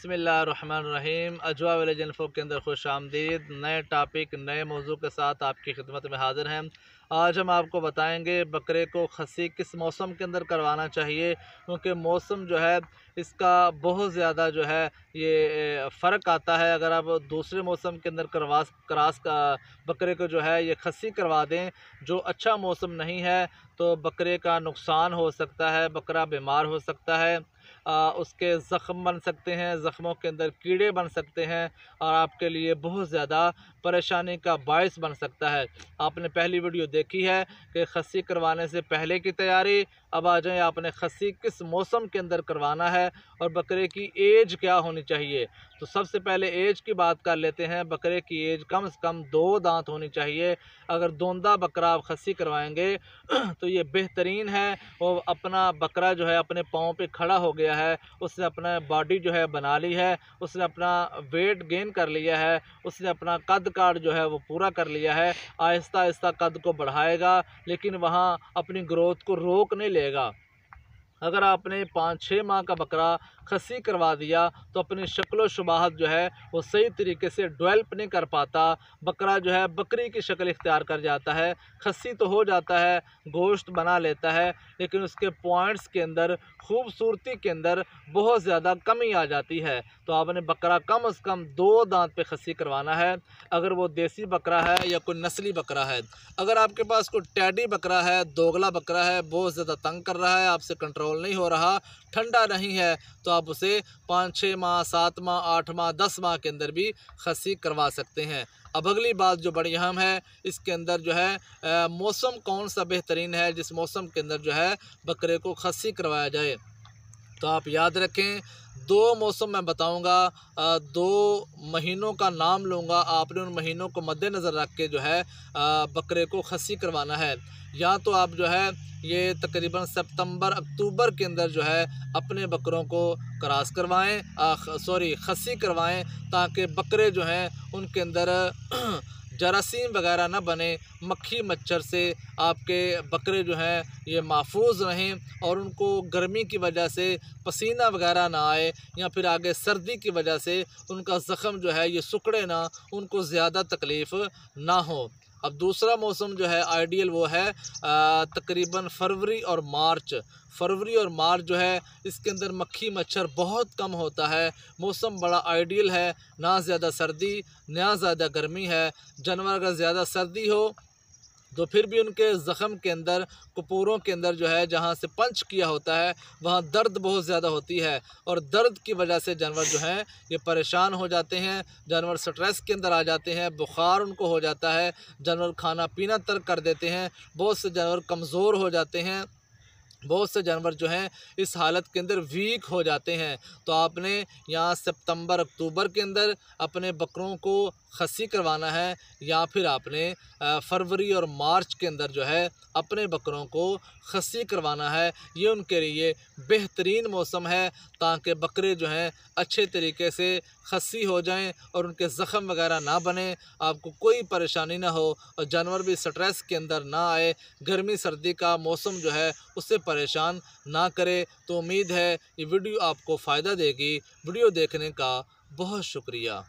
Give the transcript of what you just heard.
बिस्मिल्लाहिर्रहमानिर्रहीम। अजवा village info के अंदर खुश आमदीद। नए टॉपिक नए मौजू के साथ आपकी खिदमत में हाजिर हैं। आज हम आपको बताएंगे बकरे को खस्सी किस मौसम के अंदर करवाना चाहिए, क्योंकि मौसम जो है इसका बहुत ज़्यादा जो है ये फ़र्क आता है। अगर आप दूसरे मौसम के अंदर क्रॉस का बकरे को जो है ये खस्सी करवा दें, जो अच्छा मौसम नहीं है, तो बकरे का नुकसान हो सकता है, बकरा बीमार हो सकता है, उसके ज़ख़्म बन सकते हैं, ज़ख़्मों के अंदर कीड़े बन सकते हैं और आपके लिए बहुत ज़्यादा परेशानी का बायस बन सकता है। आपने पहली वीडियो देखी है कि खस्सी करवाने से पहले की तैयारी। अब आ जाए आपने खस्सी किस मौसम के अंदर करवाना है और बकरे की एज क्या होनी चाहिए। तो सबसे पहले एज की बात कर लेते हैं। बकरे की एज कम से कम 2 दांत होनी चाहिए। अगर दोंदा बकरा आप खस्सी करवाएंगे तो ये बेहतरीन है। वो अपना बकरा जो है अपने पाँव पे खड़ा हो गया है, उसने अपना बॉडी जो है बना ली है, उसने अपना वेट गेन कर लिया है, उसने अपना कद काठ जो है वो पूरा कर लिया है। आहिस्ता आहिस्ता कद को बढ़ाएगा, लेकिन वहाँ अपनी ग्रोथ को रोक नहीं लेगा। अगर आपने 5-6 माह का बकरा खस्सी करवा दिया तो अपनी शक्ल शुबाहत जो है वो सही तरीके से डेवलप नहीं कर पाता। बकरा जो है बकरी की शक्ल इख्तियार कर जाता है। खस्सी तो हो जाता है, गोश्त बना लेता है, लेकिन उसके पॉइंट्स के अंदर, खूबसूरती के अंदर बहुत ज़्यादा कमी आ जाती है। तो आपने बकरा कम से कम 2 दांत पे खस्सी करवाना है। अगर वो देसी बकरा है या कोई नस्ली बकरा है। अगर आपके पास कोई टैडी बकरा है, दोगला बकरा है, बहुत ज़्यादा तंग कर रहा है, आपसे कंट्रोल नहीं हो रहा, ठंडा नहीं है, तो आप उसे 5-6 माह, 7 माह, 8 माह, 10 माह के अंदर भी खस्सी करवा सकते हैं। अब अगली बात जो बड़ी अहम है, इसके अंदर जो है मौसम कौन सा बेहतरीन है जिस मौसम के अंदर जो है बकरे को खस्सी करवाया जाए। तो आप याद रखें, 2 मौसम मैं बताऊंगा, 2 महीनों का नाम लूँगा। आपने उन महीनों को मद्देनज़र रख के जो है बकरे को खस्सी करवाना है। या तो आप जो है ये तकरीबन सितंबर अक्टूबर के अंदर जो है अपने बकरों को क्रॉस करवाएं, खस्सी करवाएं, ताकि बकरे जो हैं उनके अंदर जरासीम वगैरह ना बने, मक्खी मच्छर से आपके बकरे जो हैं ये महफूज रहें और उनको गर्मी की वजह से पसीना वगैरह ना आए, या फिर आगे सर्दी की वजह से उनका ज़ख़म जो है ये सिकुड़े ना, उनको ज़्यादा तकलीफ़ ना हो। अब दूसरा मौसम जो है आइडियल वो है तकरीबन फरवरी और मार्च। फरवरी और मार्च जो है इसके अंदर मक्खी मच्छर बहुत कम होता है, मौसम बड़ा आइडियल है, ना ज़्यादा सर्दी ना ज़्यादा गर्मी है। जानवर अगर ज़्यादा सर्दी हो तो फिर भी उनके ज़ख़म के अंदर, कपूरों के अंदर जो है जहाँ से पंच किया होता है वहाँ दर्द बहुत ज़्यादा होती है, और दर्द की वजह से जानवर जो हैं ये परेशान हो जाते हैं, जानवर स्ट्रेस के अंदर आ जाते हैं, बुखार उनको हो जाता है, जानवर खाना पीना तर्क कर देते हैं, बहुत से जानवर कमज़ोर हो जाते हैं, बहुत से जानवर जो हैं इस हालत के अंदर वीक हो जाते हैं। तो आपने यहाँ सितंबर अक्टूबर के अंदर अपने बकरों को खस्सी करवाना है, या फिर आपने फरवरी और मार्च के अंदर जो है अपने बकरों को खस्सी करवाना है। ये उनके लिए बेहतरीन मौसम है, ताकि बकरे जो हैं अच्छे तरीके से खस्सी हो जाएं और उनके ज़ख़म वगैरह ना बने, आपको कोई परेशानी ना हो और जानवर भी स्ट्रेस के अंदर ना आए, गर्मी सर्दी का मौसम जो है उससे परेशान ना करे। तो उम्मीद है ये वीडियो आपको फ़ायदा देगी। वीडियो देखने का बहुत शुक्रिया।